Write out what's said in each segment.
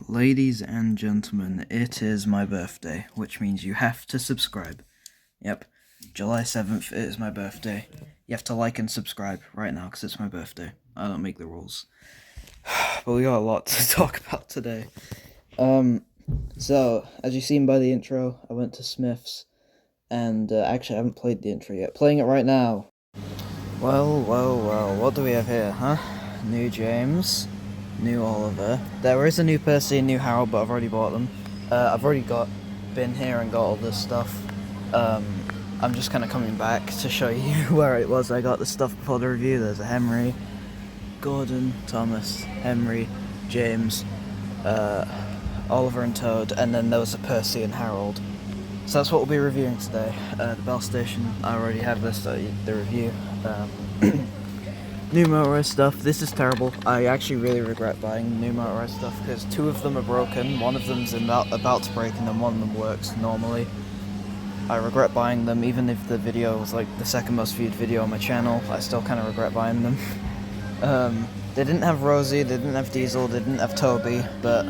Ladies and gentlemen, it is my birthday, which means you have to subscribe. Yep, July 7th, it is my birthday. You have to like and subscribe right now, because it's my birthday. I don't make the rules. But we got a lot to talk about today. So, as you've seen by the intro, I went to Smith's, and actually I haven't played the intro yet. Playing it right now. Well, what do we have here, huh? New James, new Oliver. There is a new Percy and new Harold, but I've already bought them. I've already been here and got all this stuff. I'm just kind of coming back to show you where it was I got the stuff before the review. There's a Henry, Gordon, Thomas, Henry, James, Oliver and Toad, and then there was a Percy and Harold. So that's what we'll be reviewing today. The Bell Station, I already have this, the review. New motorized stuff. This is terrible. I actually really regret buying new motorized stuff because two of them are broken, one of them's about to break, and then one of them works normally. I regret buying them, even if the video was like the second most viewed video on my channel. I still kind of regret buying them. They didn't have Rosie, they didn't have Diesel, they didn't have Toby, but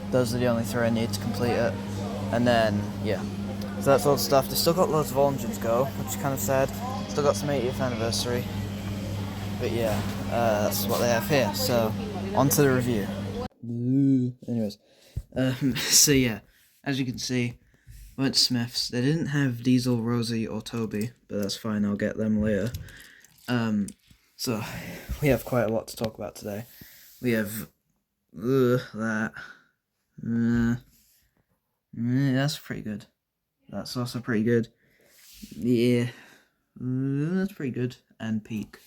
those are the only three I need to complete it. And then, yeah. So that's all the stuff. They still got loads of all engines go, which is kind of sad. Still got some 80th anniversary. But yeah, that's what they have here. So, on to the review. Anyways, so yeah, as you can see, I went to Smith's. They didn't have Diesel, Rosie, or Toby, but that's fine, I'll get them later. So, we have quite a lot to talk about today. We have, that. That's pretty good. That's also pretty good. Yeah, that's pretty good. And Peak.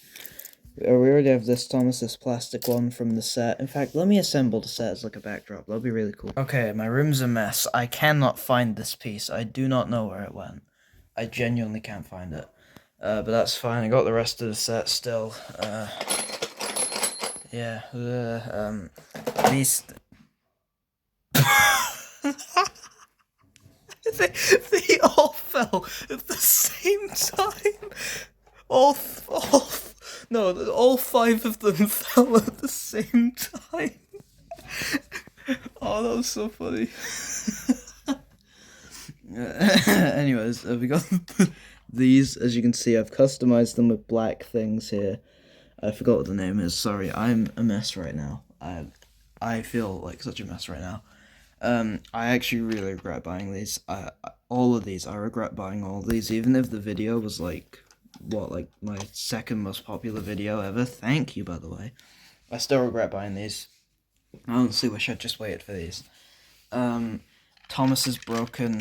We already have this Thomas, this plastic one from the set. In fact, let me assemble the set as like a backdrop. That'll be really cool. Okay, my room's a mess. I cannot find this piece. I do not know where it went. I genuinely can't find it. But that's fine. I got the rest of the set still. Yeah. These... they all fell at the same time. All five of them fell at the same time. Oh, that was so funny. Anyways, we got these. As you can see, I've customized them with black things here. I forgot what the name is. Sorry, I'm a mess right now. I feel like such a mess right now. I actually really regret buying these. All of these. I regret buying all of these, even if the video was like my second most popular video ever. Thank you, by the way. I still regret buying these. I honestly wish I'd just waited for these. Thomas is broken.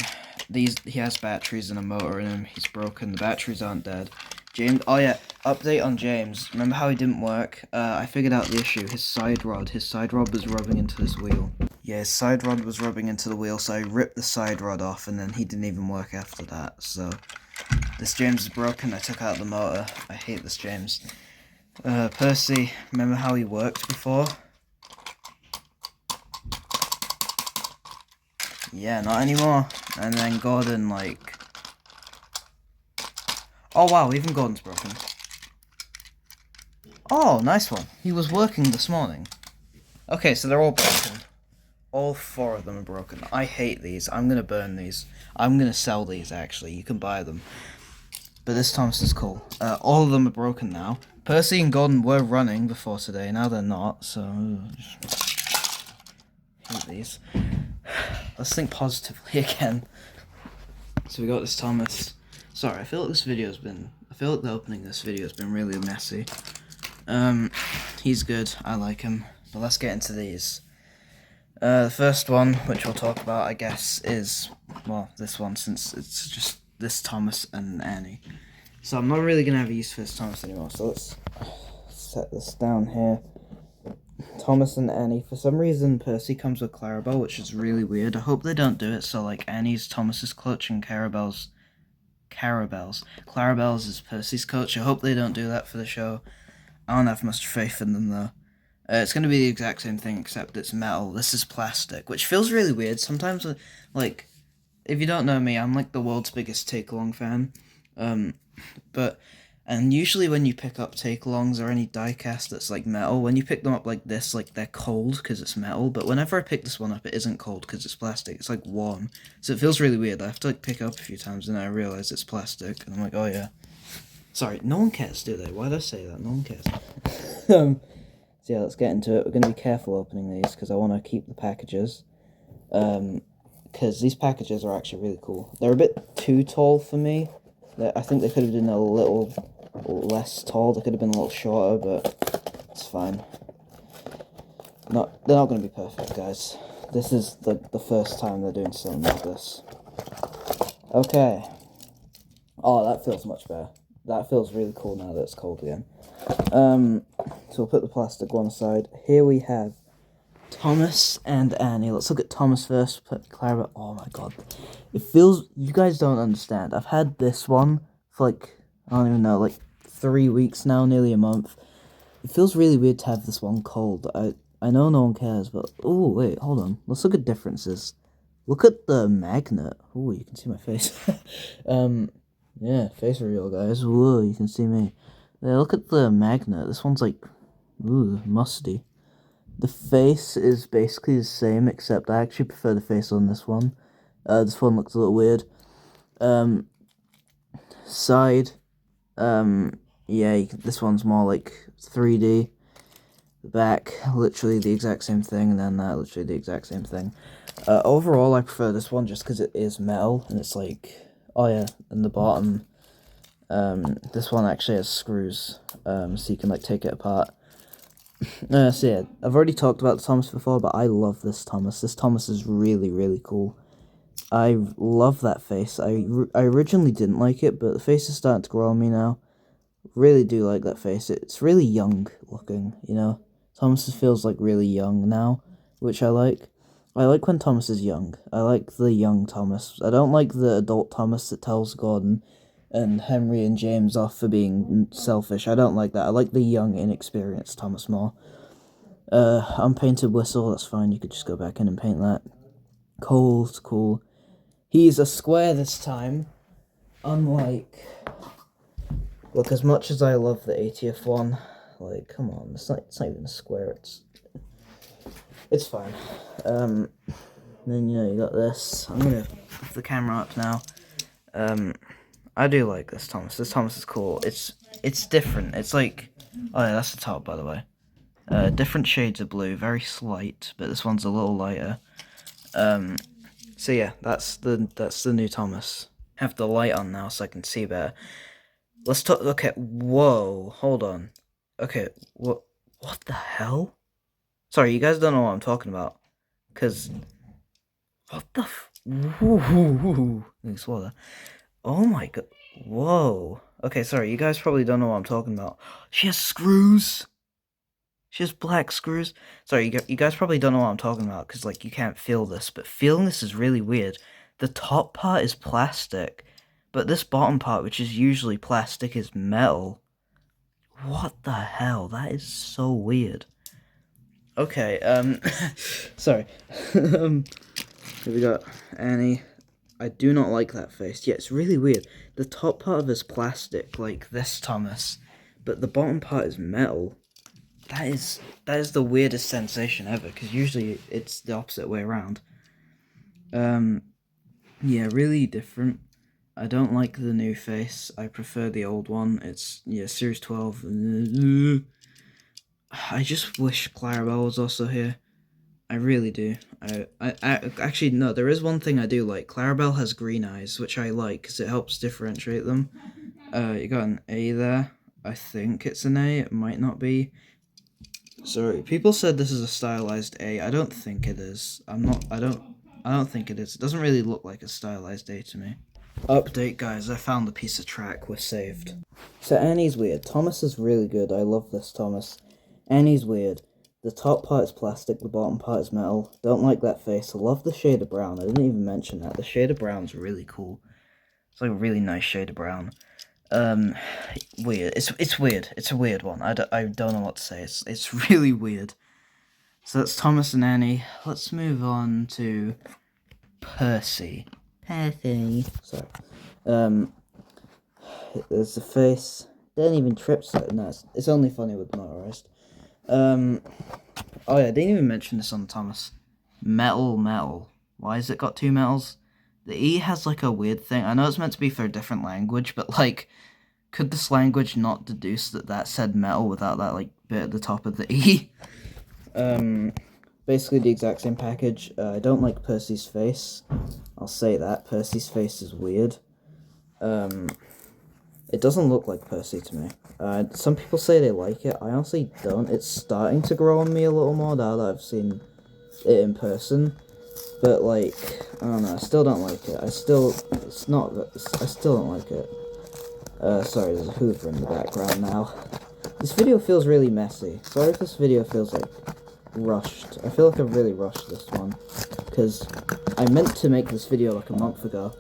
He has batteries and a motor in him. He's broken. The batteries aren't dead. James, oh yeah, update on James. Remember how he didn't work? I figured out the issue. His side rod was rubbing into this wheel. Yeah, his side rod was rubbing into the wheel, so I ripped the side rod off, and then he didn't even work after that, so... This James is broken, I took out the motor. I hate this James. Percy, remember how he worked before? Yeah, not anymore. And then Gordon, like... Oh wow, even Gordon's broken. Oh, nice one. He was working this morning. Okay, so they're all broken. All four of them are broken. I hate these. I'm gonna burn these. I'm gonna sell these, actually. You can buy them. But this Thomas is cool. All of them are broken now. Percy and Gordon were running before today. Now they're not, so... hate these. Let's think positively again. So we got this Thomas. Sorry, I feel like the opening of this video has been really messy. He's good. I like him. But let's get into these. The first one, which we'll talk about, I guess, is, well, this one, since it's just this Thomas and Annie. So I'm not really going to have a use for this Thomas anymore, so let's set this down here. Thomas and Annie. For some reason, Percy comes with Clarabelle, which is really weird. I hope they don't do it, so, like, Annie's Thomas's clutch and Clarabelle's is Percy's coach. I hope they don't do that for the show. I don't have much faith in them, though. It's going to be the exact same thing, except it's metal. This is plastic, which feels really weird. Sometimes, like, if you don't know me, I'm, like, the world's biggest take-along fan. But And usually when you pick up take-alongs or any die-cast that's like metal, when you pick them up like this, like they're cold because it's metal, but whenever I pick this one up, it isn't cold because it's plastic. It's like warm. So it feels really weird. I have to like pick it up a few times and then I realize it's plastic, and I'm like, oh yeah. Sorry, no one cares, do they? Why did I say that? No one cares. So yeah, let's get into it. We're going to be careful opening these because I want to keep the packages. Because these packages are actually really cool. They're a bit too tall for me. I think they could have been a little less tall. They could have been a little shorter, but it's fine. They're not going to be perfect, guys. This is the first time they're doing something like this. Okay. Oh, that feels much better. That feels really cool now that it's cold again. So we'll put the plastic one aside. Here we have Thomas and Annie. Let's look at Thomas first. Put Clara. Oh my god. It feels... You guys don't understand. I've had this one for like... I don't even know, like 3 weeks now, nearly a month. It feels really weird to have this one cold. I know no one cares, but... Oh, wait, hold on. Let's look at differences. Look at the magnet. Oh, you can see my face. Yeah, face reveal, guys. Whoa, you can see me. Yeah, look at the magnet. This one's like... Ooh, musty. The face is basically the same, except I actually prefer the face on this one. This one looks a little weird. Side, yeah, this one's more like 3D. The back, literally the exact same thing, and then that, literally the exact same thing. Overall, I prefer this one just because it is metal, and it's like, oh yeah, and the bottom, this one actually has screws, so you can like take it apart. So yeah, I've already talked about the Thomas before, but I love this Thomas. This Thomas is really, really cool. I love that face. I originally didn't like it, but the face is starting to grow on me now. Really do like that face. It's really young looking, you know? Thomas feels like really young now, which I like. I like when Thomas is young. I like the young Thomas. I don't like the adult Thomas that tells Gordon and Henry and James off for being selfish. I don't like that. I like the young, inexperienced Thomas more. Unpainted whistle, that's fine. You could just go back in and paint that. Cool. He's a square this time. Unlike... Look, as much as I love the 80th one, like, come on, it's not even a square, it's fine. Then, you know, you got this. I'm gonna put the camera up now. I do like this Thomas. This Thomas is cool. It's different. It's like... Oh yeah, that's the top, by the way. Different shades of blue, very slight, but this one's a little lighter. So yeah, that's the new Thomas. Have the light on now so I can see better. Let's talk. Okay, whoa, hold on. Okay, what the hell? Sorry, you guys don't know what I'm talking about, cause what the woo. Let me swallow that. Oh my god, whoa. Okay, sorry, you guys probably don't know what I'm talking about. She has screws. She has black screws. Sorry, you guys probably don't know what I'm talking about because, like, you can't feel this, but feeling this is really weird. The top part is plastic, but this bottom part, which is usually plastic, is metal. What the hell? That is so weird. Okay, sorry. Here we got Annie. I do not like that face. Yeah, it's really weird. The top part of it is plastic, like this Thomas, but the bottom part is metal. That is the weirdest sensation ever, because usually it's the opposite way around. Yeah, really different. I don't like the new face. I prefer the old one. It's, yeah, Series 12. I just wish Clarabelle was also here. I really do. I actually, no, there is one thing I do like. Clarabelle has green eyes, which I like, because it helps differentiate them. You got an A there. I think it's an A. It might not be. Sorry, people said this is a stylized A. I don't think it is. I don't think it is. It doesn't really look like a stylized A to me. Update, guys. I found the piece of track. We're saved. So Annie's weird. Thomas is really good. I love this Thomas. Annie's weird. The top part is plastic. The bottom part is metal. Don't like that face. I love the shade of brown. I didn't even mention that. The shade of brown's really cool. It's like a really nice shade of brown. Weird. It's weird. It's a weird one. I don't know what to say. It's really weird. So that's Thomas and Annie. Let's move on to Percy. Percy. Sorry. There's the face. They didn't even trip so no, it's only funny with motorized. Oh yeah, I didn't even mention this on Thomas. Metal. Why has it got two metals? The E has like a weird thing. I know it's meant to be for a different language, but like, could this language not deduce that said metal without that like bit at the top of the E? Basically the exact same package. I don't like Percy's face. I'll say that. Percy's face is weird. It doesn't look like Percy to me. Some people say they like it. I honestly don't. It's starting to grow on me a little more now that I've seen it in person. But, like, I don't know. I still don't like it. I still don't like it. Sorry, there's a Hoover in the background now. This video feels really messy. Sorry if this video feels, like, rushed. I feel like I've really rushed this one. Because I meant to make this video, like, a month ago.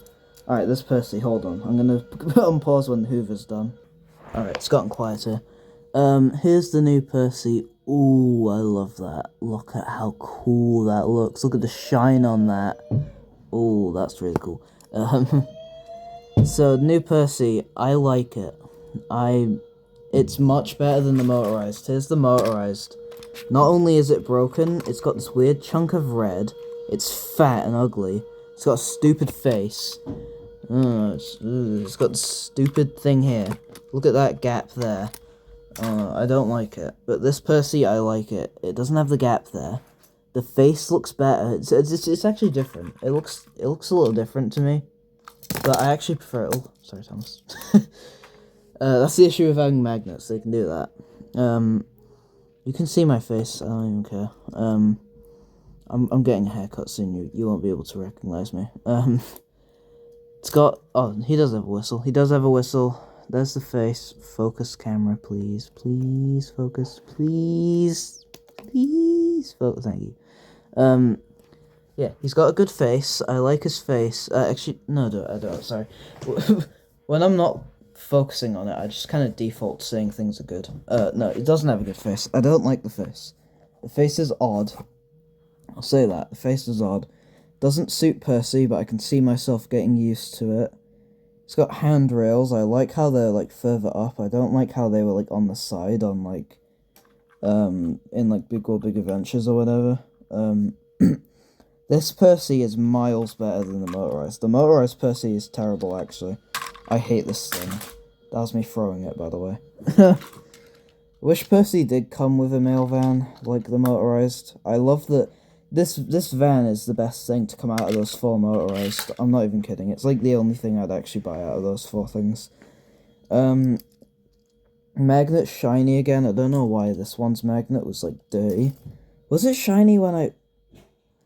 Alright, this Percy, hold on. I'm gonna put on pause when the Hoover's done. Alright, it's gotten quieter. Here's the new Percy. Ooh, I love that. Look at how cool that looks. Look at the shine on that. Ooh, that's really cool. So, new Percy, I like it. It's much better than the motorized. Here's the motorized. Not only is it broken, it's got this weird chunk of red. It's fat and ugly. It's got a stupid face. It's got this stupid thing here. Look at that gap there. I don't like it. But this Percy, I like it. It doesn't have the gap there. The face looks better. It's actually different. It looks a little different to me. But I actually prefer it. Oh, sorry, Thomas. That's the issue with having magnets. They can do that. You can see my face. I don't even care. I'm getting a haircut soon. You won't be able to recognize me. It's got... Oh, he does have a whistle. He does have a whistle. There's the face. Focus camera, please. Please, focus. Please. Please, focus. Thank you. Yeah, he's got a good face. I like his face. Actually, no, I don't. Sorry. When I'm not focusing on it, I just kind of default saying things are good. No, it doesn't have a good face. I don't like the face. The face is odd. I'll say that. The face is odd. Doesn't suit Percy, but I can see myself getting used to it. It's got handrails. I like how they're, like, further up. I don't like how they were, like, on the side on, like, in, like, Big Adventures or whatever. This Percy is miles better than the motorized. The motorized Percy is terrible, actually. I hate this thing. That was me throwing it, by the way. Wish Percy did come with a mail van, like the motorized. I love that this van is the best thing to come out of those 4 motorized. I'm not even kidding. It's like the only thing I'd actually buy out of those 4 things. Magnet shiny again. I don't know why this one's magnet was, like, dirty. Was it shiny when I...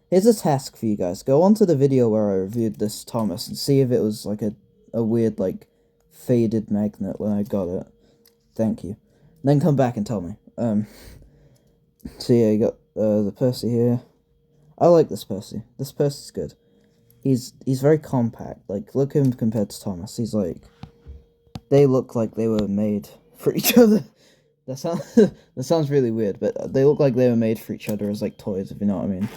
Here's a task for you guys. Go onto the video where I reviewed this Thomas and see if it was, like, a weird, like, faded magnet when I got it. Thank you. Then come back and tell me. So yeah, you got the Percy here. I like this Percy. This Percy's good. He's very compact. Like, look at him compared to Thomas. He's like... They look like they were made for each other. That sounds really weird, but they look like they were made for each other as, like, toys, if you know what I mean.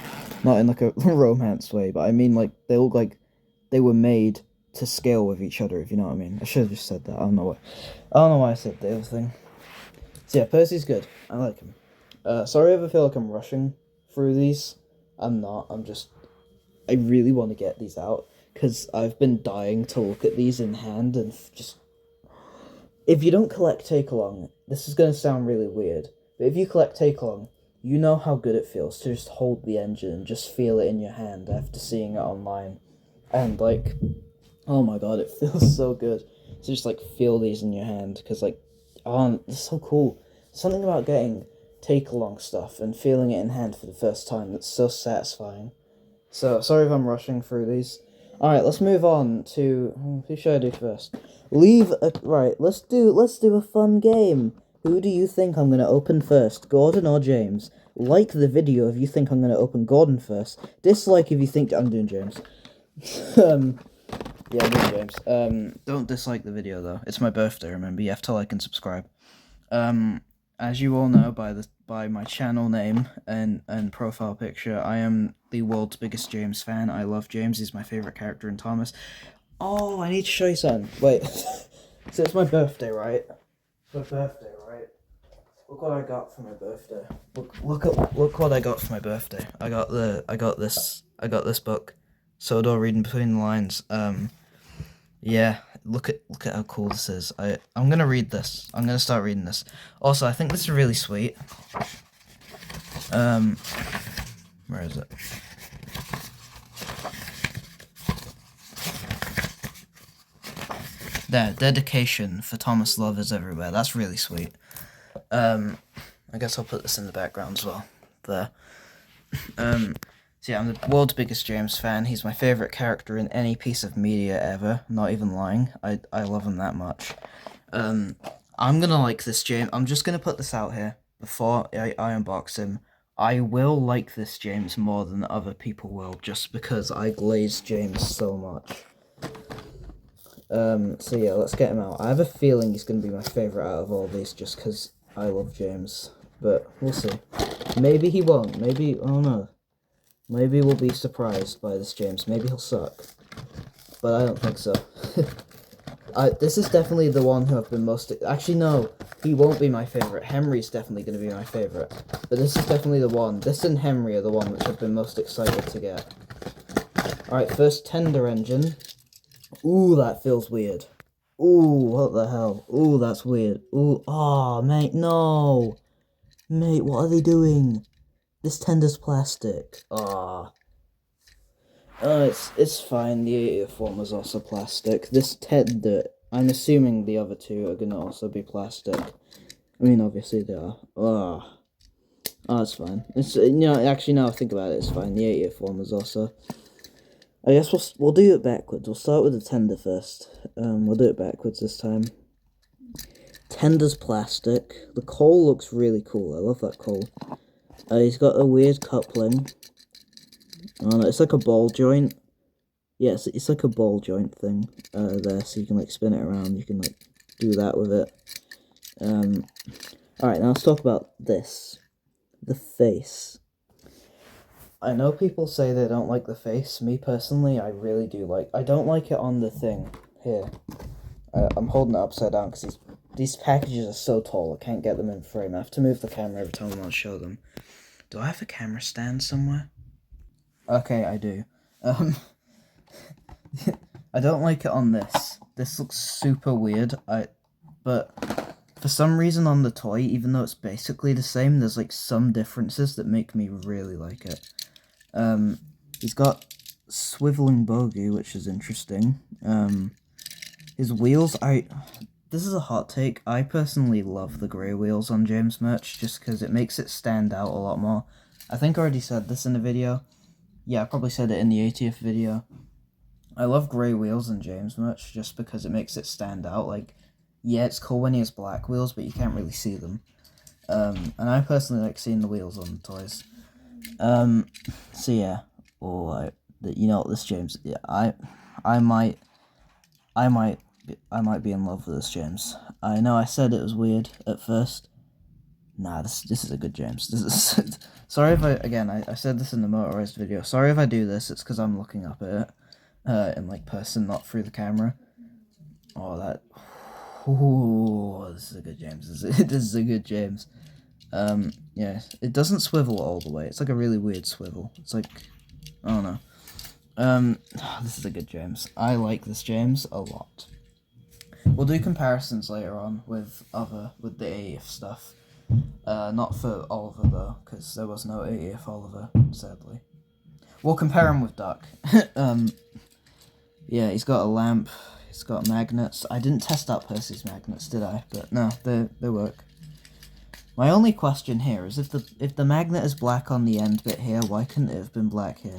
Not in, like, a romance way, but I mean, like, they look like they were made to scale with each other, if you know what I mean. I should have just said that. I don't know why I said the other thing. So yeah, Percy's good. I like him. Sorry if I feel like I'm rushing through these. I'm not. I really want to get these out, because I've been dying to look at these in hand and just... If you don't collect take-along, this is going to sound really weird, but if you collect take-along, you know how good it feels to just hold the engine and just feel it in your hand after seeing it online. And, like, oh my god, it feels so good to just, like, feel these in your hand, because, like, oh, it's so cool. Something about getting take-along stuff and feeling it in hand for the first time that's so satisfying. So, sorry if I'm rushing through these. Alright, let's move on to... Who should I do first? Right, let's do a fun game. Who do you think I'm going to open first, Gordon or James? Like the video if you think I'm going to open Gordon first. Dislike if you think... I'm doing James. Yeah, I'm doing James. Don't dislike the video, though. It's my birthday, remember? You have to like and subscribe. As you all know by my channel name and profile picture, I am the world's biggest James fan. I love James. He's my favorite character in Thomas. Oh, I need to show you something. Wait. So it's my birthday, right? For birthday, right? Look what I got for my birthday. Look what I got for my birthday. I got this book, Sodor Reading Between the Lines. Yeah, look at how cool this is. I'm gonna read this. I'm gonna start reading this. Also, I think this is really sweet. Where is it? There, dedication for Thomas Love is everywhere. That's really sweet. I guess I'll put this in the background as well. There. So yeah, I'm the world's biggest James fan. He's my favourite character in any piece of media ever. I'm not even lying. I love him that much. I'm gonna like this James. I'm just gonna put this out here before I unbox him. I will like this James more than other people will, just because I glaze James so much. So yeah, let's get him out. I have a feeling he's gonna be my favourite out of all these, just because I love James. But we'll see. Maybe he won't. Maybe, oh no. Maybe we'll be surprised by this James. Maybe he'll suck. But I don't think so. This is definitely the one who I've been most... Actually, no. He won't be my favourite. Henry's definitely going to be my favourite. But this is definitely the one. This and Henry are the one which I've been most excited to get. Alright, first Tender Engine. Ooh, that feels weird. Ooh, what the hell? Ooh, that's weird. Ooh, oh, mate, no. Mate, what are they doing? This tender's plastic. Ah. Oh, it's fine. The 80th one was also plastic. This tender, I'm assuming the other two are gonna also be plastic. I mean, obviously they are. Ah. Oh, it's fine. It's, you know, actually, now I think about it, it's fine. The 80th one was also... I guess we'll do it backwards. We'll start with the tender first. We'll do it backwards this time. Tender's plastic. The coal looks really cool. I love that coal. He's got a weird coupling. Oh no, it's like a ball joint. Yeah, it's like a ball joint thing. There, so you can like spin it around. You can like do that with it. Alright, now let's talk about this. The face. I know people say they don't like the face. Me personally, I really do like... I don't like it on the thing. Here. I'm holding it upside down because these packages are so tall. I can't get them in frame. I have to move the camera every time I want to show them. Do I have a camera stand somewhere? Okay, I do. I don't like it on this. This looks super weird. But for some reason on the toy, even though it's basically the same, there's like some differences that make me really like it. He's got swiveling bogey, which is interesting. His wheels, this is a hot take. I personally love the grey wheels on James merch, just because it makes it stand out a lot more. I think I already said this in a video. Yeah, I probably said it in the 80th video. I love grey wheels in James merch, just because it makes it stand out. Like, yeah, it's cool when he has black wheels, but you can't really see them. And I personally like seeing the wheels on the toys. So yeah, you know what, this James, yeah, I might be in love with this James. I know I said it was weird at first. Nah, this is a good James. This is sorry if I said this in the motorized video. Sorry if I do this. It's because I'm looking up at it, in like person, not through the camera. Oh, that. Ooh, this is a good James. This is a good James. Yeah, it doesn't swivel all the way. It's like a really weird swivel. It's like, I don't know. This is a good James. I like this James a lot. We'll do comparisons later on with the 80th stuff. Not for Oliver though, because there was no 80th Oliver, sadly. We'll compare him with Duck. Yeah, he's got a lamp. He's got magnets. I didn't test out Percy's magnets, did I? But no, they work. My only question here is if the magnet is black on the end bit here, why couldn't it have been black here?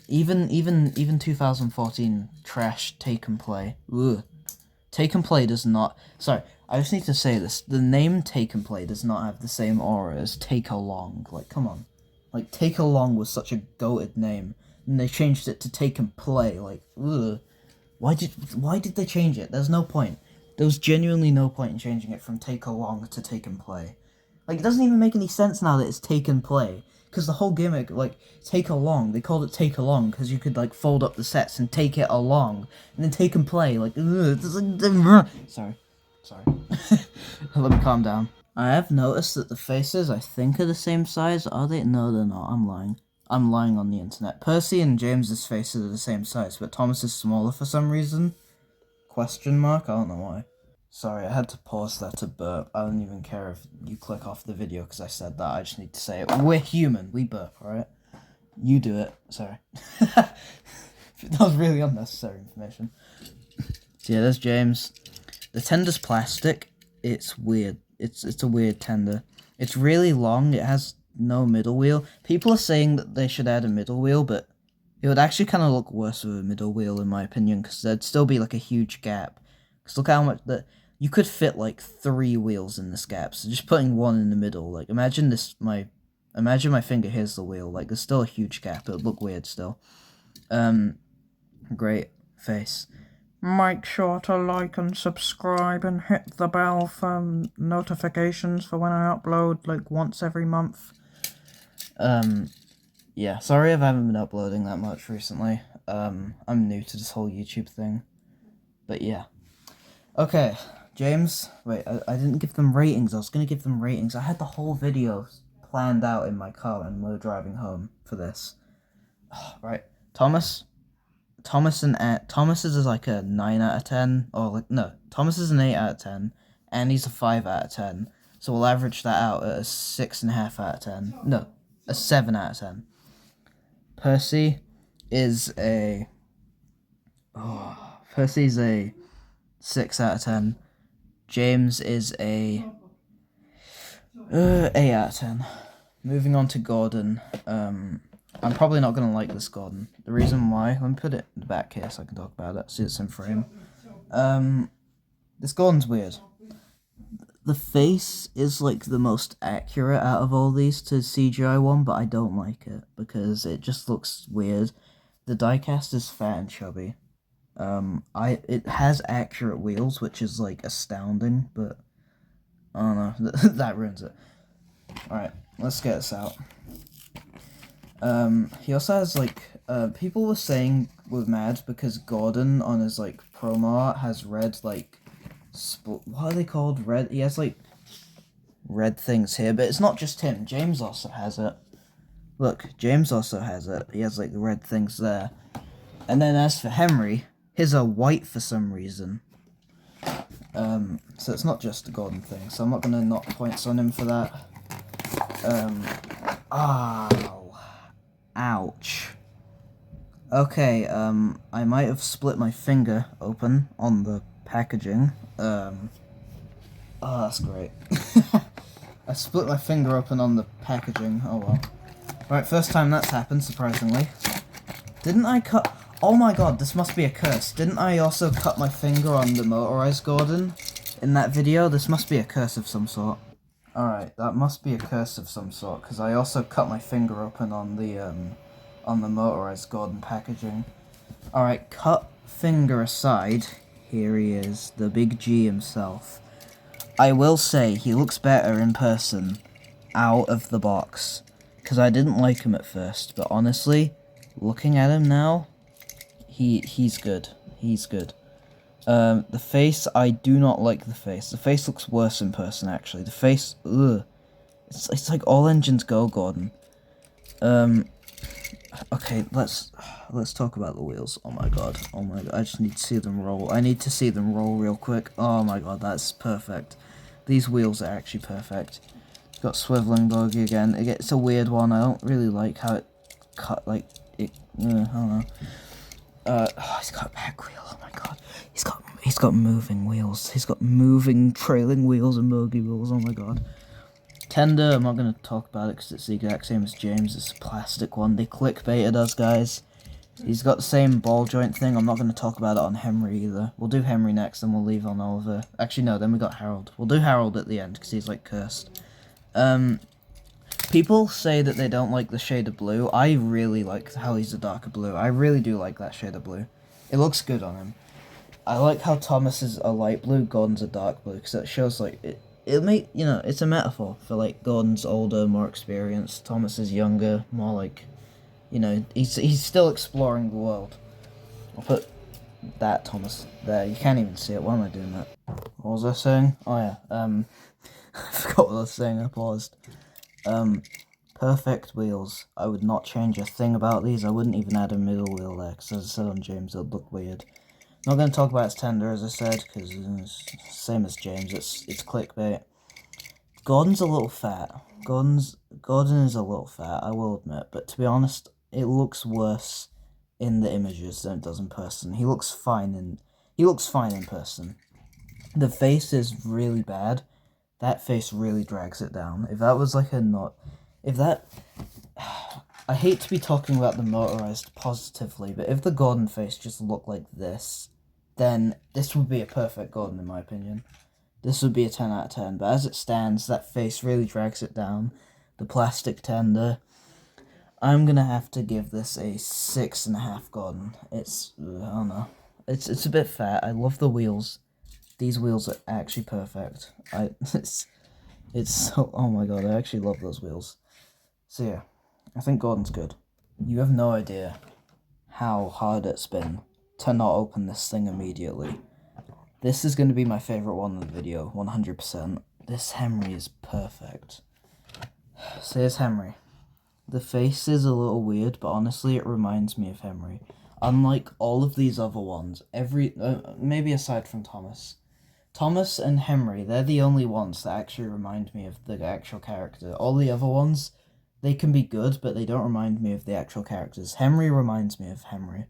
Even 2014 trash Take and Play. Ugh. Take and Play does not... Sorry, I just need to say this. The name Take and Play does not have the same aura as Take Along. Like, come on. Like, Take Along was such a goated name, and they changed it to Take and Play. Like, ugh. Why did they change it? There's no point. There was genuinely no point in changing it from Take Along to Take and Play. Like, it doesn't even make any sense now that it's Take and Play. Because the whole gimmick, like, Take Along, they called it Take Along because you could, like, fold up the sets and take it along. And then Take and Play, like, ugh, sorry. Sorry. Let me calm down. I have noticed that the faces, I think, are the same size. Are they? No, they're not. I'm lying. I'm lying on the internet. Percy and James's faces are the same size, but Thomas is smaller for some reason. Question mark? I don't know why. Sorry, I had to pause that to burp. I don't even care if you click off the video because I said that. I just need to say it. We're human. We burp, alright? You do it. Sorry. That was really unnecessary information. So yeah, there's James. The tender's plastic. It's weird. It's a weird tender. It's really long. It has no middle wheel. People are saying that they should add a middle wheel, but it would actually kind of look worse with a middle wheel, in my opinion, because there'd still be like a huge gap. Because look how much that you could fit like 3 wheels in this gap. So just putting one in the middle, like imagine my finger here's the wheel. Like there's still a huge gap. It would look weird still. Great face. Make sure to like and subscribe and hit the bell for notifications for when I upload like once every month. Yeah, sorry if I haven't been uploading that much recently. I'm new to this whole YouTube thing. But yeah. Okay, James. Wait, I didn't give them ratings. I was gonna give them ratings. I had the whole video planned out in my car and we were driving home for this. Right, Thomas's is like a 9 out of 10, or like no, Thomas is an 8 out of 10, and he's a 5 out of 10. So we'll average that out at a 6.5 out of 10. No, a 7 out of 10. Percy's a 6 out of 10. James is a 8 out of 10. Moving on to Gordon. I'm probably not going to like this Gordon. The reason why, let me put it in the back here so I can talk about it, see it's in frame. This Gordon's weird. The face is like the most accurate out of all these to CGI one, but I don't like it because it just looks weird. The diecast is fat and chubby. It has accurate wheels, which is like astounding, but I don't know, that ruins it. Alright, let's get this out. He also has like, people were saying were mad because Gordon on his like promo art has red like, what are they called? Red, he has like red things here, but it's not just him. James also has it. Look, James also has it. He has like the red things there. And then as for Henry, his are white for some reason. So it's not just a Gordon thing, so I'm not gonna knock points on him for that. Ouch. Okay, I might have split my finger open on the packaging. Oh, that's great. I split my finger open on the packaging, oh well. Right, first time that's happened, surprisingly. Didn't I cut... Oh my god, this must be a curse. Didn't I also cut my finger on the motorized Gordon in that video? This must be a curse of some sort. Alright, that must be a curse of some sort, because I also cut my finger open on the motorized Gordon packaging. Alright, cut finger aside, here he is, the big G himself. I will say, he looks better in person, out of the box, because I didn't like him at first, but honestly, looking at him now, he's good. He's good. The face, I do not like the face. The face looks worse in person, actually. The face, ugh. It's like all engines go, Gordon. Okay, let's talk about the wheels. Oh my god, I just need to see them roll. I need to see them roll real quick. Oh my god, that's perfect. These wheels are actually perfect. It's got swiveling bogey again. It's a weird one. I don't really like how it cut, like, it, I don't know. Oh, he's got a back wheel. Oh my god, he's got moving wheels. He's got moving trailing wheels and bogey wheels. Oh my god. Tender, I'm not gonna talk about it because it's the exact same as James. It's a plastic one. They clickbaited us, guys. He's got the same ball joint thing. I'm not gonna talk about it on Henry either. We'll do Henry next, and we'll leave on Oliver. Actually, no. Then we got Harold. We'll do Harold at the end because he's like cursed. People say that they don't like the shade of blue. I really like how he's a darker blue. I really do like that shade of blue. It looks good on him. I like how Thomas is a light blue, Gordon's a dark blue, because it shows, like, it's a metaphor for, like, Gordon's older, more experienced, Thomas is younger, more, like, he's still exploring the world. I'll put that Thomas there. You can't even see it. Why am I doing that? What was I saying? Oh yeah. I forgot what I was saying. I paused. Perfect wheels. I would not change a thing about these. I wouldn't even add a middle wheel there, because as I said on James, it would look weird. Not going to talk about its tender, as I said, because it's same as James. It's clickbait. Gordon's a little fat. Gordon is a little fat, I will admit, but to be honest, it looks worse in the images than it does in person. He looks fine in person. The face is really bad. That face really drags it down. If that was like a not... If that... I hate to be talking about the motorized positively, but if the Gordon face just looked like this, then this would be a perfect Gordon in my opinion. This would be a 10 out of 10, but as it stands, that face really drags it down. The plastic tender. I'm gonna have to give this a 6.5 Gordon. It's... I don't know. It's a bit fat. I love the wheels. These wheels are actually perfect. It's so... Oh my god, I actually love those wheels. So yeah, I think Gordon's good. You have no idea how hard it's been to not open this thing immediately. This is going to be my favourite one in the video, 100%. This Henry is perfect. So here's Henry. The face is a little weird, but honestly it reminds me of Henry. Unlike all of these other ones, maybe aside from Thomas. Thomas and Henry, they're the only ones that actually remind me of the actual character. All the other ones, they can be good, but they don't remind me of the actual characters. Henry reminds me of Henry.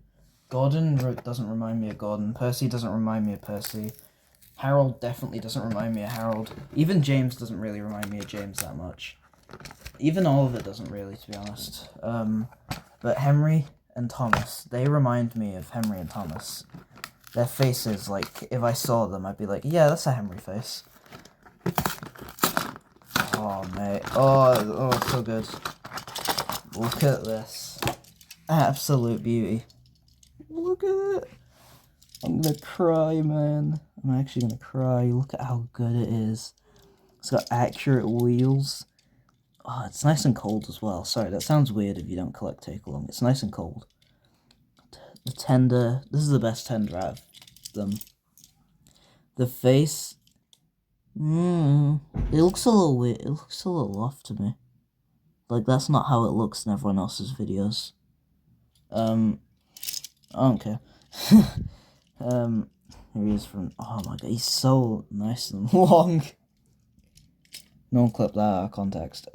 Gordon doesn't remind me of Gordon. Percy doesn't remind me of Percy. Harold definitely doesn't remind me of Harold. Even James doesn't really remind me of James that much. Even Oliver doesn't really, to be honest. But Henry and Thomas, they remind me of Henry and Thomas. Their faces, like, if I saw them, I'd be like, yeah, that's a Henry face. Oh, mate. Oh, it's so good. Look at this. Absolute beauty. Look at it. I'm gonna cry, man. I'm actually gonna cry. Look at how good it is. It's got accurate wheels. Oh, it's nice and cold as well. Sorry, that sounds weird if you don't collect take-along. It's nice and cold. The tender. This is the best tender out of them. The face. It looks a little weird. It looks a little off to me. Like, that's not how it looks in everyone else's videos. I don't care. Here he is from... Oh my god, he's so nice and long. No one clip that out of context.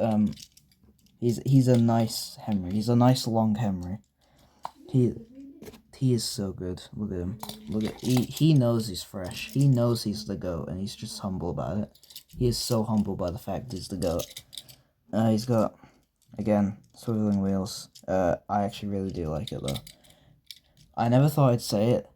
He's a nice Henry. He's a nice long Henry. He is so good. Look at him. Look at... He knows he's fresh. He knows he's the GOAT, and he's just humble about it. He is so humble by the fact he's the GOAT. He's got, again, swiveling wheels. I actually really do like it, though. I never thought I'd say it.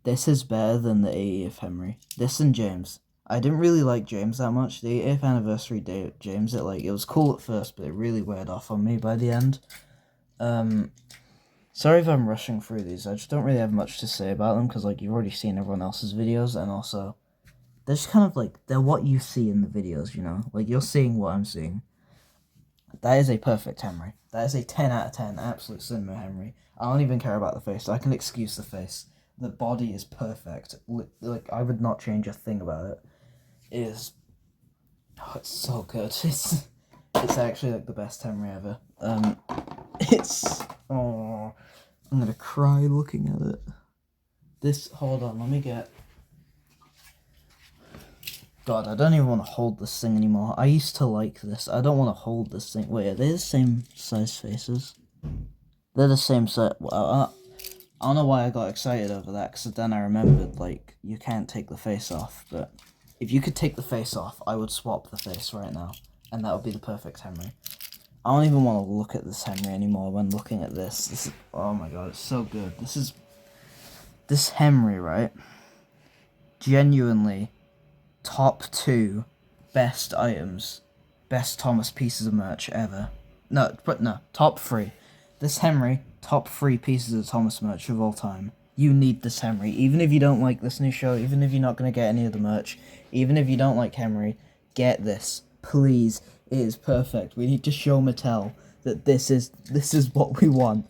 This is better than the 80th Henry. This and James. I didn't really like James that much. The 80th anniversary day James, it was cool at first, but it really weared off on me by the end. Sorry if I'm rushing through these. I just don't really have much to say about them, because, like, you've already seen everyone else's videos, and also, they're just kind of, like, they're what you see in the videos, you know? Like, you're seeing what I'm seeing. That is a perfect Henry. That is a 10 out of 10, absolute cinema Henry. I don't even care about the face. I can excuse the face. The body is perfect. Like, I would not change a thing about it. It is... Oh, it's so good. It's actually, like, the best Henry ever. It's... Oh... I'm gonna cry looking at it. This... Hold on, let me get... God, I don't even want to hold this thing anymore. I used to like this. I don't want to hold this thing. Wait, are they the same size faces? They're the same size. Well, I don't know why I got excited over that, because then I remembered, like, you can't take the face off. But if you could take the face off, I would swap the face right now. And that would be the perfect Henry. I don't even want to look at this Henry anymore when looking at this. Oh my god, it's so good. This Henry, right? Genuinely... top 2 best items, best Thomas pieces of merch ever. No, top 3. This Henry, top 3 pieces of Thomas merch of all time. You need this Henry. Even if you don't like this new show, even if you're not going to get any of the merch, even if you don't like Henry, get this. Please. It is perfect. We need to show Mattel that this is what we want.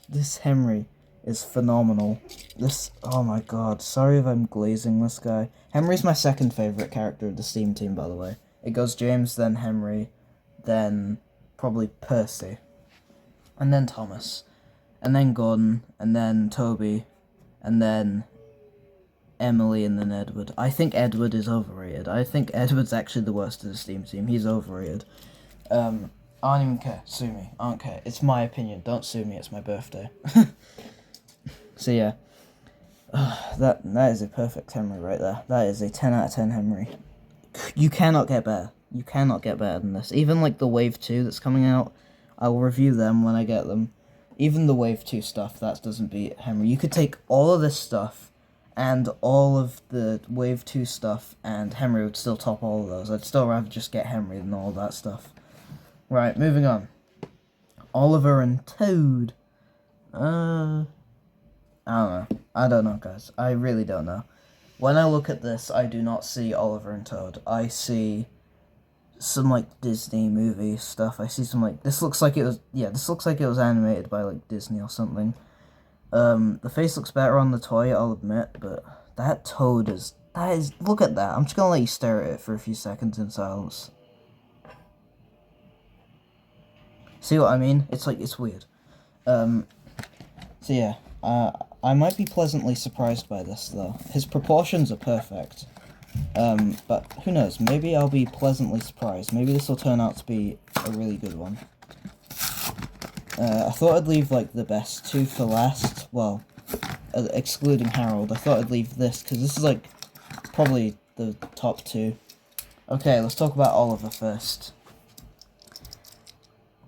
This Henry is phenomenal. This, oh my god, sorry if I'm glazing this guy. Henry's my second favourite character of the Steam team, by the way. It goes James, then Henry, then probably Percy, and then Thomas, and then Gordon, and then Toby, and then Emily, and then Edward. I think Edward is overrated. I think Edward's actually the worst of the Steam team. He's overrated. I don't even care. Sue me. I don't care. It's my opinion. Don't sue me. It's my birthday. So yeah. That is a perfect Henry right there. That is a 10 out of 10 Henry. You cannot get better. You cannot get better than this. Even like the Wave 2 that's coming out, I'll review them when I get them. Even the Wave 2 stuff, that doesn't beat Henry. You could take all of this stuff and all of the Wave 2 stuff, and Henry would still top all of those. I'd still rather just get Henry than all that stuff. Right, moving on. Oliver and Toad. I don't know, guys. I really don't know. When I look at this, I do not see Oliver and Toad. I see some, like, Disney movie stuff. I see some, like, this looks like it was animated by, like, Disney or something. The face looks better on the toy, I'll admit, but that Toad look at that. I'm just gonna let you stare at it for a few seconds in silence. See what I mean? It's weird. So yeah, I might be pleasantly surprised by this, though. His proportions are perfect. But who knows? Maybe I'll be pleasantly surprised. Maybe this will turn out to be a really good one. I thought I'd leave, like, the best two for last. Well, excluding Harold. I thought I'd leave this, because this is, like, probably the top two. Okay, let's talk about Oliver first.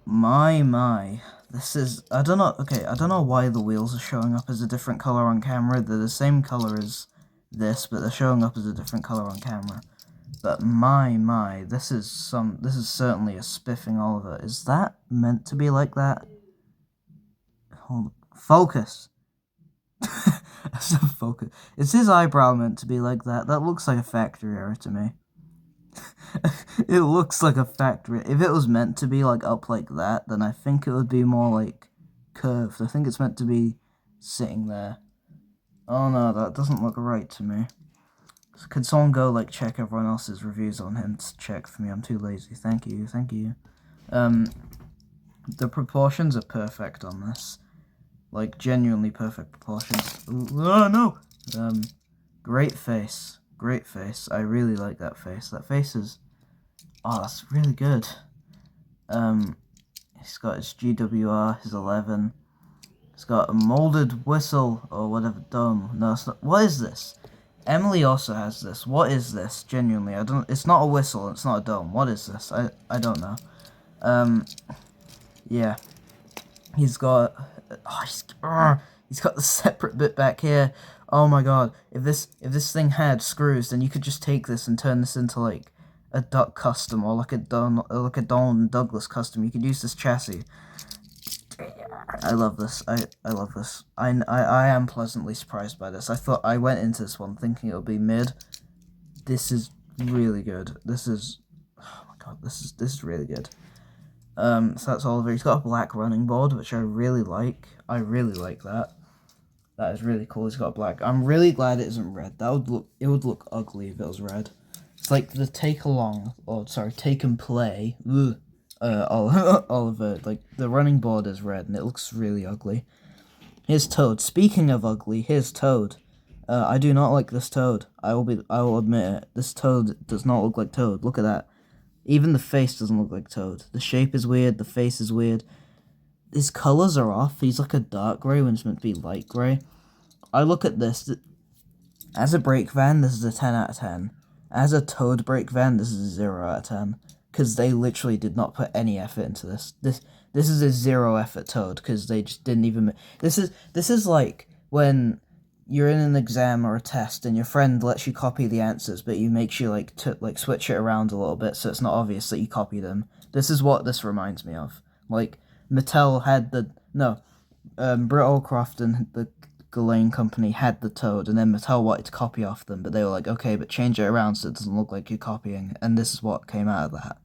My. This is, I don't know why the wheels are showing up as a different color on camera. They're the same color as this, but they're showing up as a different color on camera. But my, this is certainly a spiffing Oliver. Is that meant to be like that? Focus. Focus. Is his eyebrow meant to be like that? That looks like a factory error to me. It looks like a factory. If it was meant to be, like, up like that, then I think it would be more, like, curved. I think it's meant to be sitting there. Oh no, that doesn't look right to me. So could someone go, like, check everyone else's reviews on him to check for me? I'm too lazy. Thank you. The proportions are perfect on this. Like, genuinely perfect proportions. Oh no! Great face. Great face. I really like that face. That face is... oh, that's really good. He's got his GWR, his 11. He's got a molded whistle, or whatever, dome. No, it's not. What is this? Emily also has this. What is this? Genuinely, I don't... it's not a whistle, it's not a dome. What is this? I don't know. Yeah. He's got... he's got the separate bit back here. Oh my god, if this thing had screws, then you could just take this and turn this into, like, a Duck custom, or like a Don Douglas custom. You could use this chassis. I love this. I love this. I am pleasantly surprised by this. I went into this one thinking it would be mid. This is really good. This is, oh my god, this is really good. So that's Oliver. He's got a black running board, which I really like. I really like that. That is really cool. He's got black. I'm really glad it isn't red. It would look ugly if it was red. It's like the take and play. Oliver. Like, the running board is red, and it looks really ugly. Here's Toad. Speaking of ugly, here's Toad. I do not like this Toad. I will admit it. This Toad does not look like Toad. Look at that. Even the face doesn't look like Toad. The shape is weird. The face is weird. His colors are off. He's like a dark gray when it's meant to be light gray. I look at this. As a brake van, this is a 10 out of 10. As a Toad brake van, this is a 0 out of 10. Because they literally did not put any effort into this. This is a 0 effort Toad, because they just didn't even... This is like when you're in an exam or a test and your friend lets you copy the answers, but you makes you like switch it around a little bit so it's not obvious that you copy them. This is what this reminds me of. Like, Mattel had the... No, Britt Allcroft and the Ghislaine Company had the Toad, and then Mattel wanted to copy off them, but they were like, okay, but change it around so it doesn't look like you're copying, and this is what came out of that.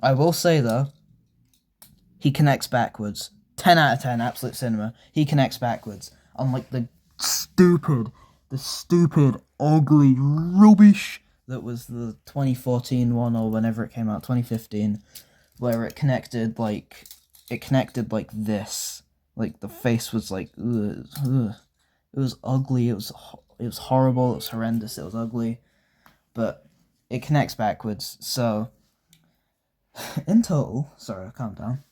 I will say, though, he connects backwards. 10 out of 10, absolute cinema. He connects backwards. Unlike the stupid, ugly rubbish that was the 2014 one, or whenever it came out, 2015, where it connected like this. Like, the face was like, ugh, ugh. It was ugly, it was horrible, it was horrendous, it was ugly. But it connects backwards, so in total, sorry, calm down.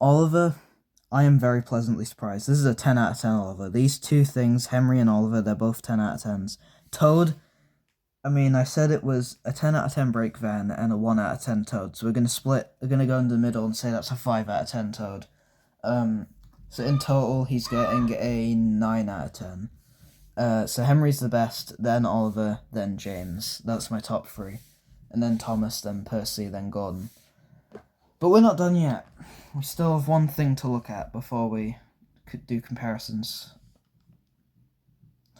Oliver, I am very pleasantly surprised. This is a 10 out of 10 Oliver. These two things, Henry and Oliver, they're both 10 out of 10s. Toad, I mean, I said it was a 10 out of 10 brake van and a 1 out of 10 Toad, so we're going to go in the middle and say that's a 5 out of 10 Toad. So in total, he's getting a 9 out of 10. So Henry's the best, then Oliver, then James. That's my top three. And then Thomas, then Percy, then Gordon. But we're not done yet. We still have one thing to look at before we could do comparisons.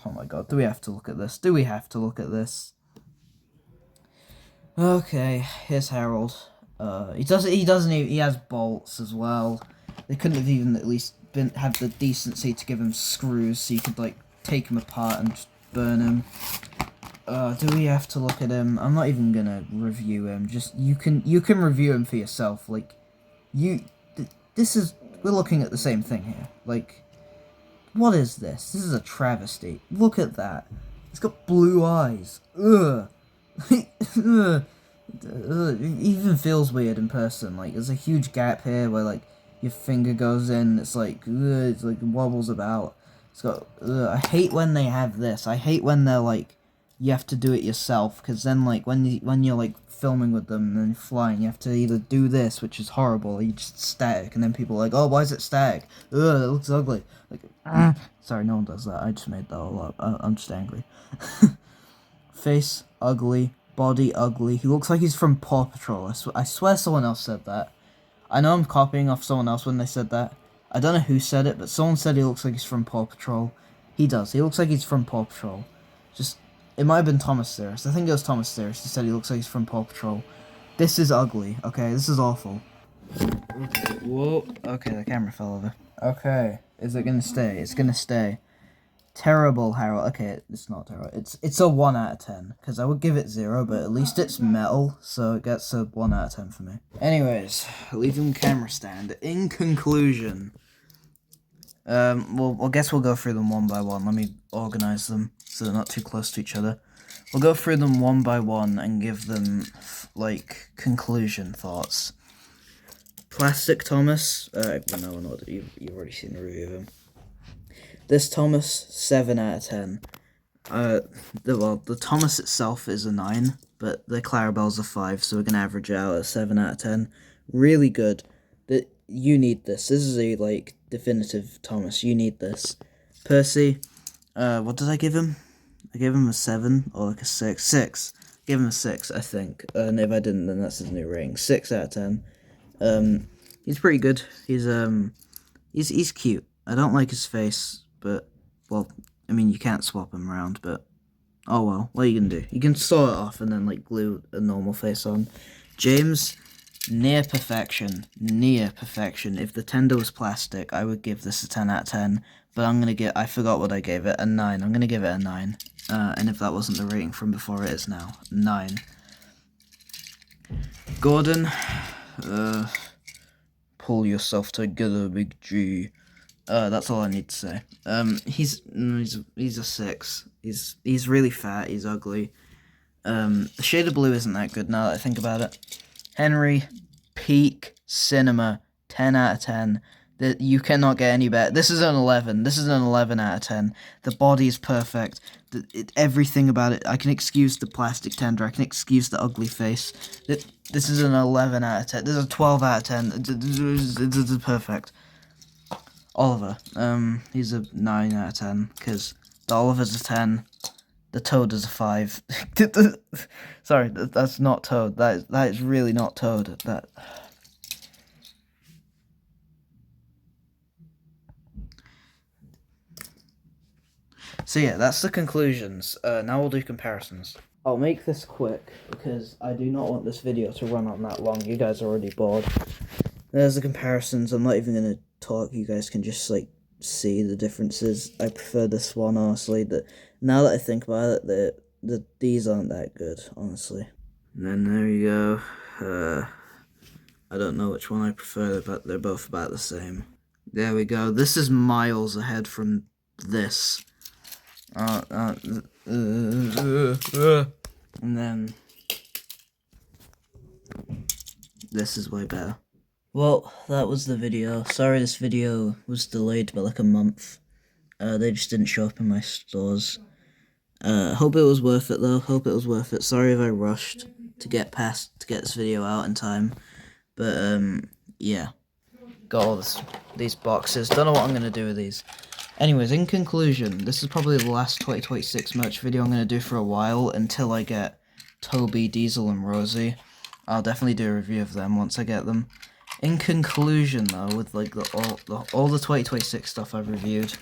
Oh my god, do we have to look at this? Okay, here's Harold. He has bolts as well. They couldn't have even at least have the decency to give him screws so you could, like, take him apart and just burn him. Do we have to look at him? I'm not even gonna review him. Just, you can review him for yourself. Like, we're looking at the same thing here. Like, what is this? This is a travesty. Look at that. It's got blue eyes. Ugh. Ugh. It even feels weird in person. Like, there's a huge gap here where, like, your finger goes in. It's like, it's like wobbles about. It's got. I hate when they have this. I hate when they're like, you have to do it yourself, because then, like, when you're like filming with them and flying, you have to either do this, which is horrible, or you just static, and then people are like, oh, why is it static? Ugh, it looks ugly. Like, sorry, no one does that. I just made that all up. I'm just angry. Face ugly, body ugly. He looks like he's from Paw Patrol. I swear someone else said that. I know I'm copying off someone else when they said that. I don't know who said it, but someone said he looks like he's from Paw Patrol. He does. He looks like he's from Paw Patrol. It might have been Thomas Theris. I think it was Thomas Theris who said he looks like he's from Paw Patrol. This is ugly, okay? This is awful. Okay, whoa. Okay, the camera fell over. Okay, is it gonna stay? It's gonna stay. Terrible, Harold. Okay, it's not terrible. It's a 1 out of 10, because I would give it 0, but at least it's metal, so it gets a 1 out of 10 for me. Anyways, leaving the camera stand. In conclusion, well, I guess we'll go through them one by one. Let me organize them so they're not too close to each other. We'll go through them one by one and give them, like, conclusion thoughts. Plastic Thomas, you've already seen a review of him. This Thomas, 7 out of 10. The Thomas itself is a 9, but the Clarabelle's a 5, so we're going to average it out at 7 out of 10. Really good. You need this. This is a, like, definitive Thomas. You need this. Percy, what did I give him? I gave him a 7, or like a 6. 6. Give him a 6, I think. And if I didn't, then that's his new rating. 6 out of 10. He's pretty good. He's cute. I don't like his face, but, well, I mean, you can't swap him around, but, oh well, what are you gonna do? You can saw it off and then, like, glue a normal face on. James, near perfection. If the tender was plastic, I would give this a 10 out of 10, but I forgot what I gave it, a 9. I'm gonna give it a 9, and if that wasn't the rating from before, it is now. 9. Gordon, pull yourself together, Big G. That's all I need to say. He's a 6. He's really fat. He's ugly. The shade of blue isn't that good now that I think about it. Henry, peak cinema, 10 out of 10. You cannot get any better. This is an 11. This is an 11 out of 10. The body is perfect. Everything about it. I can excuse the plastic tender. I can excuse the ugly face. This is an 11 out of 10. This is a 12 out of 10. This is perfect. Oliver, he's a 9 out of 10, because the Oliver's a 10, the Toad is a 5. Sorry, that's not Toad. That is really not Toad. So yeah, that's the conclusions. Now we'll do comparisons. I'll make this quick, because I do not want this video to run on that long. You guys are already bored. There's the comparisons. I'm not even gonna talk. You guys can just like see the differences. I prefer this one honestly. That now that I think about it, these aren't that good honestly. And then there you go. I don't know which one I prefer, but they're both about the same. There we go. This is miles ahead from this. And then this is way better. Well, that was the video. Sorry this video was delayed by like a month. They just didn't show up in my stores. Hope it was worth it though. Hope it was worth it. Sorry if I rushed to get this video out in time. But yeah. Got all these boxes. Don't know what I'm gonna do with these. Anyways, in conclusion, this is probably the last 2026 merch video I'm gonna do for a while until I get Toby, Diesel, and Rosie. I'll definitely do a review of them once I get them. In conclusion, though, with like all the 2026 stuff I've reviewed,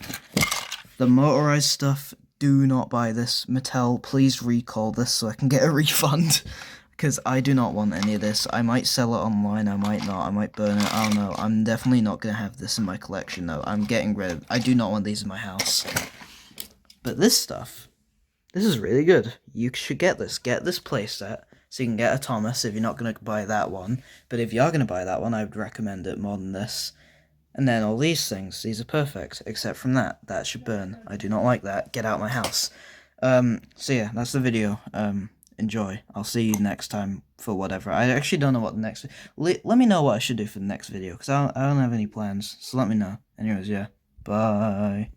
the motorized stuff, do not buy this. Mattel, please recall this so I can get a refund. Because I do not want any of this. I might sell it online, I might not, I might burn it, I don't know. I'm definitely not going to have this in my collection, though. I'm getting rid of it. I do not want these in my house. But this stuff, this is really good. You should get this. Get this playset so you can get a Thomas if you're not going to buy that one. But if you are going to buy that one, I would recommend it more than this. And then all these things, these are perfect. Except from that. That should burn. I do not like that. Get out of my house. So yeah, that's the video. Enjoy. I'll see you next time for whatever. I actually don't know what the next... Let me know what I should do for the next video, because I don't have any plans. So let me know. Anyways, yeah. Bye.